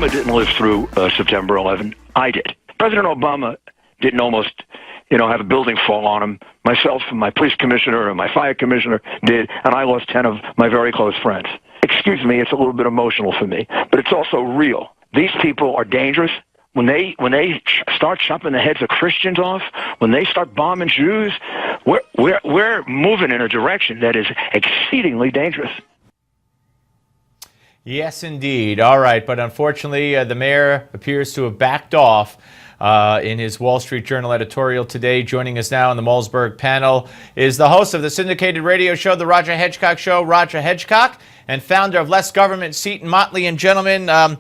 Obama didn't live through September 11. I did. President Obama didn't almost, have a building fall on him. Myself and my police commissioner and my fire commissioner did, and I lost 10 of my very close friends. Excuse me, it's a little bit emotional for me, but it's also real. These people are dangerous. When they start chopping the heads of Christians off, when they start bombing Jews, we're moving in a direction that is exceedingly dangerous. Yes, indeed. All right, but unfortunately, the mayor appears to have backed off in his Wall Street Journal editorial today. Joining us now on the Malzberg panel is the host of the syndicated radio show, The Roger Hedgecock Show, Roger Hedgecock, and founder of Less Government, Seton Motley. And gentlemen,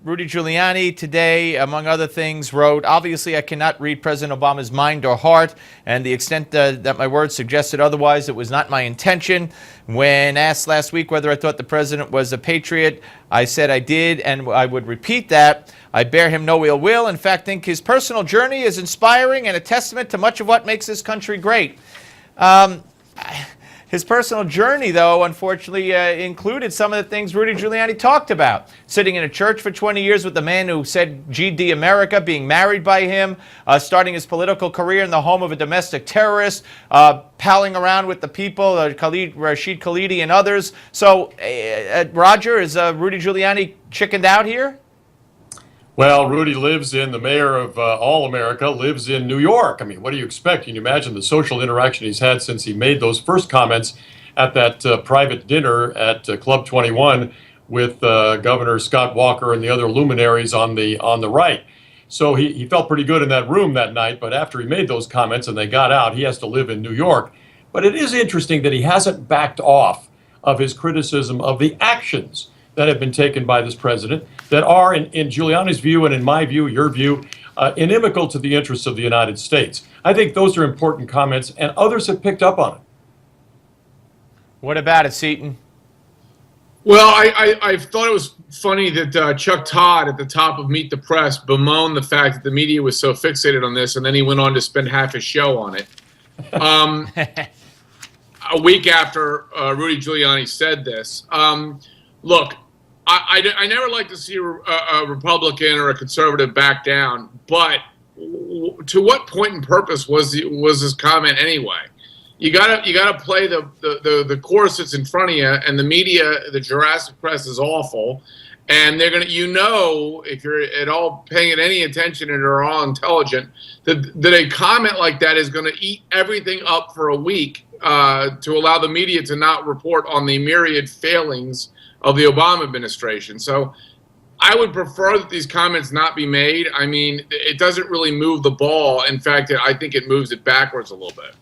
Rudy Giuliani today, among other things, wrote, obviously I cannot read President Obama's mind or heart, and the extent that my words suggested otherwise, it was not my intention. When asked last week whether I thought the president was a patriot, I said I did, and I would repeat that. I bear him no ill will. In fact, think his personal journey is inspiring and a testament to much of what makes this country great. His personal journey, though, unfortunately, included some of the things Rudy Giuliani talked about. Sitting in a church for 20 years with the man who said GD America, being married by him, starting his political career in the home of a domestic terrorist, palling around with the people, Rashid Khalidi and others. So, Roger, is Rudy Giuliani chickened out here? Well, Rudy lives in, the mayor of all America lives in New York. I mean, what do you expect? Can you imagine the social interaction he's had since he made those first comments at that private dinner at Club 21 with Governor Scott Walker and the other luminaries on the right? So he felt pretty good in that room that night, but after he made those comments and they got out, he has to live in New York. But it is interesting that he hasn't backed off of his criticism of the actions that have been taken by this president that are, in Giuliani's view and in my view, your view, inimical to the interests of the United States. I think those are important comments, and others have picked up on it. What about it, Seton? Well, I thought it was funny that Chuck Todd at the top of Meet the Press bemoaned the fact that the media was so fixated on this, and then he went on to spend half his show on it. A week after Rudy Giuliani said this. Look, I never like to see a Republican or a conservative back down, but to what point and purpose was this comment anyway? You gotta play the course that's in front of you, and the media, the Jurassic press is awful, and they're gonna, if you're at all paying any attention and are all intelligent, that a comment like that is gonna eat everything up for a week to allow the media to not report on the myriad failings of the Obama administration. So I would prefer that these comments not be made. I mean, it doesn't really move the ball. In fact, I think it moves it backwards a little bit.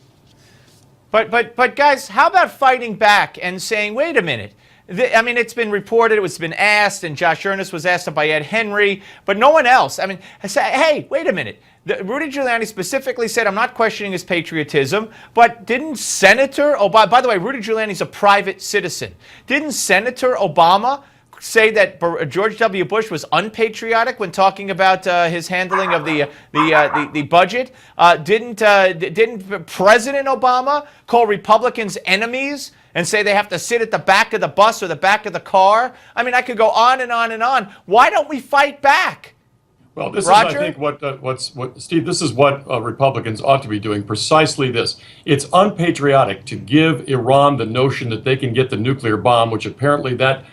But guys, how about fighting back and saying, wait a minute. I mean, it's been reported, it's been asked, and Josh Earnest was asked by Ed Henry, but no one else. I mean, hey, wait a minute. Rudy Giuliani specifically said, I'm not questioning his patriotism, but didn't Senator Obama, by the way, Rudy Giuliani's a private citizen. Didn't Senator Obama say that George W. Bush was unpatriotic when talking about his handling of the budget? Didn't President Obama call Republicans enemies and say they have to sit at the back of the bus or the back of the car? I mean, I could go on and on and on. Why don't we fight back? Well, this Roger? is, I think, what Steve, this is what Republicans ought to be doing, precisely this. It's unpatriotic to give Iran the notion that they can get the nuclear bomb, which apparently that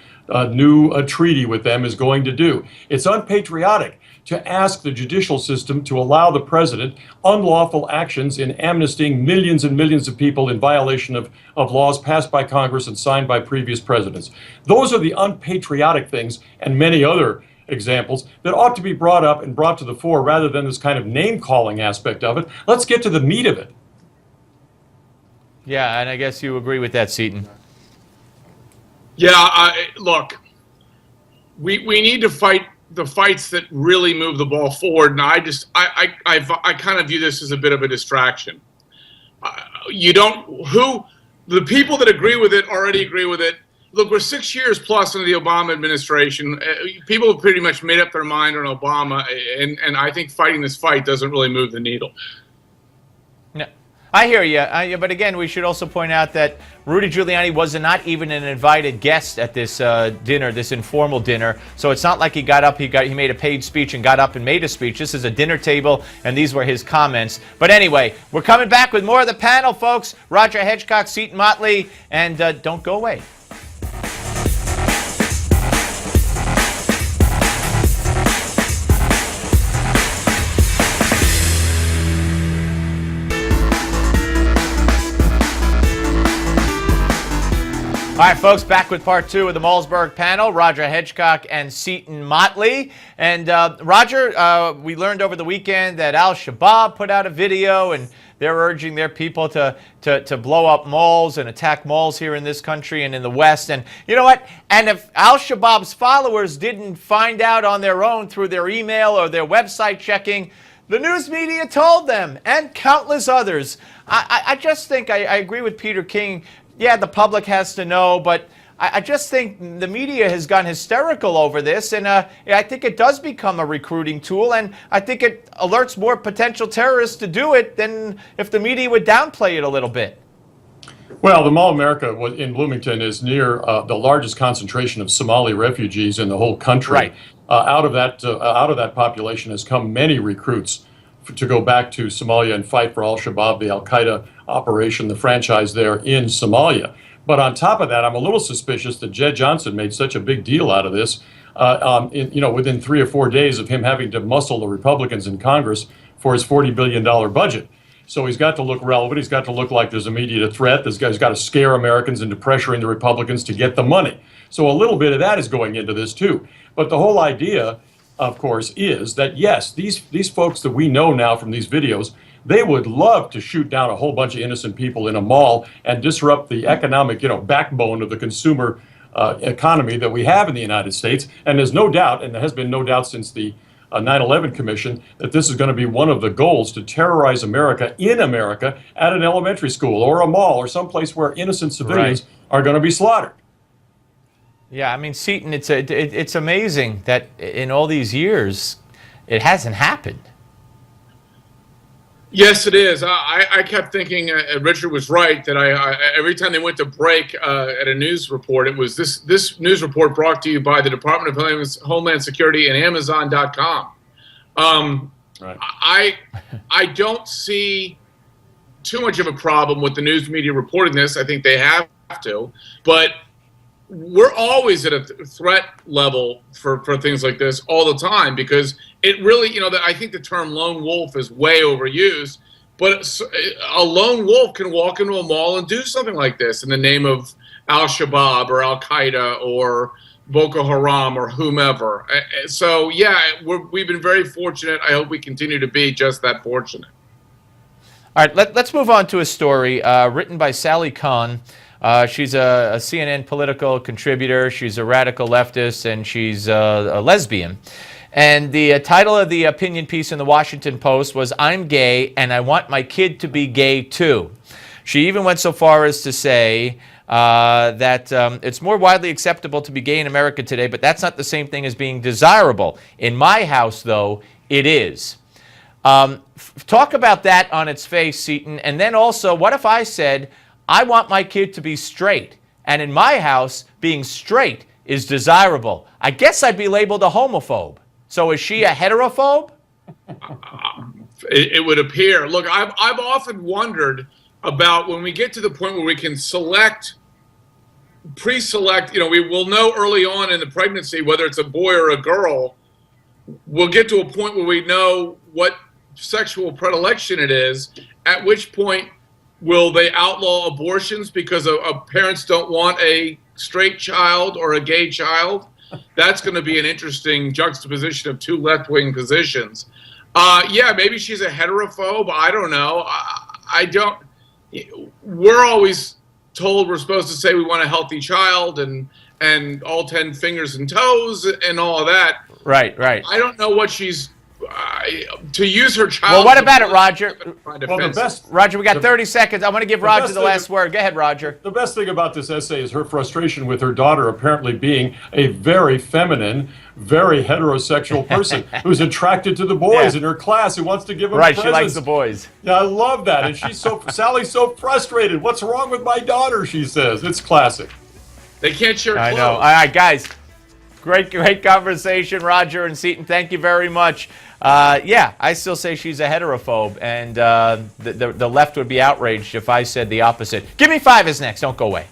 new treaty with them is going to do. It's unpatriotic to ask the judicial system to allow the president unlawful actions in amnestying millions and millions of people in violation of laws passed by Congress and signed by previous presidents. Those are the unpatriotic things, and many other examples that ought to be brought up and brought to the fore rather than this kind of name-calling aspect of it. Let's get to the meat of it. Yeah, and I guess you agree with that, Seton. Yeah, look, we need to fight the fights that really move the ball forward, and I kind of view this as a bit of a distraction. The people that agree with it already agree with it. Look, we're 6 years plus into the Obama administration. People have pretty much made up their mind on Obama, and I think fighting this fight doesn't really move the needle. No. I hear you. But again, we should also point out that Rudy Giuliani was not even an invited guest at this dinner, this informal dinner. So it's not like he got up, he made a paid speech and got up and made a speech. This is a dinner table, and these were his comments. But anyway, we're coming back with more of the panel, folks. Roger Hedgecock, Seton Motley, and don't go away. All right, folks, back with part two of the Malzberg panel, Roger Hedgecock and Seton Motley. And Roger, we learned over the weekend that Al-Shabaab put out a video, and they're urging their people to blow up malls and attack malls here in this country and in the West. And you know what? And if Al-Shabaab's followers didn't find out on their own through their email or their website checking, the news media told them, and countless others. I just think I agree with Peter King. Yeah, the public has to know, but I just think the media has gone hysterical over this, and I think it does become a recruiting tool, and I think it alerts more potential terrorists to do it than if the media would downplay it a little bit. Well, the Mall of America in Bloomington is near the largest concentration of Somali refugees in the whole country. Right. Out of that population has come many recruits to go back to Somalia and fight for Al-Shabaab, the Al-Qaeda operation, the franchise there in Somalia. But on top of that, I'm a little suspicious that Jed Johnson made such a big deal out of this. Within 3 or 4 days of him having to muscle the Republicans in Congress for his $40 billion budget. So he's got to look relevant. He's got to look like there's immediate threat. This guy's got to scare Americans into pressuring the Republicans to get the money. So a little bit of that is going into this too. But the whole idea, of course, is that, yes, these folks that we know now from these videos, they would love to shoot down a whole bunch of innocent people in a mall and disrupt the economic, backbone of the consumer economy that we have in the United States. And there's no doubt, and there has been no doubt since the 9/11 Commission, that this is going to be one of the goals, to terrorize America in America at an elementary school or a mall or someplace where innocent civilians are going to be slaughtered. Yeah, I mean, Seton, it's amazing that in all these years it hasn't happened. Yes, it is. I kept thinking Richard was right, that every time they went to break at a news report, it was this news report brought to you by the Department of Homeland Security and Amazon.com. Right. I don't see too much of a problem with the news media reporting this. I think they have to, but we're always at a threat level for things like this all the time, because it really, I think the term lone wolf is way overused, but a lone wolf can walk into a mall and do something like this in the name of Al-Shabaab or Al-Qaeda or Boko Haram or whomever. So, yeah, we've been very fortunate. I hope we continue to be just that fortunate. All right, let's move on to a story written by Sally Kahn. She's a CNN political contributor. She's a radical leftist, and she's a lesbian. And the title of the opinion piece in the Washington Post was, "I'm gay, and I want my kid to be gay too." She even went so far as to say that it's more widely acceptable to be gay in America today, but that's not the same thing as being desirable. In my house, though, it is. Talk about that on its face, Seton. And then also, what if I said, I want my kid to be straight, and in my house, being straight is desirable? I guess I'd be labeled a homophobe. So is she a heterophobe? It would appear. Look, I've often wondered about when we get to the point where we can pre-select, we will know early on in the pregnancy whether it's a boy or a girl. We'll get to a point where we know what sexual predilection it is, at which point will they outlaw abortions because parents don't want a straight child or a gay child? That's going to be an interesting juxtaposition of two left-wing positions. Yeah, maybe she's a heterophobe. I don't know. I don't. We're always told we're supposed to say we want a healthy child and all 10 fingers and toes and all of that. Right. I don't know what she's to use her child. Well, what about it, Roger? Well, the best, Roger, we got 30 seconds. I want to give Roger the last word. Go ahead, Roger. The best thing about this essay is her frustration with her daughter apparently being a very feminine, very heterosexual person who's attracted to the boys in her class, who wants to give them presents. She likes the boys. Yeah, I love that. And Sally's so frustrated. What's wrong with my daughter, she says. It's classic. They can't share clothes. I know. All right, guys. Great conversation, Roger and Seton. Thank you very much. Yeah, I still say she's a heterophobe, and the left would be outraged if I said the opposite. Give Me 5 is next. Don't go away.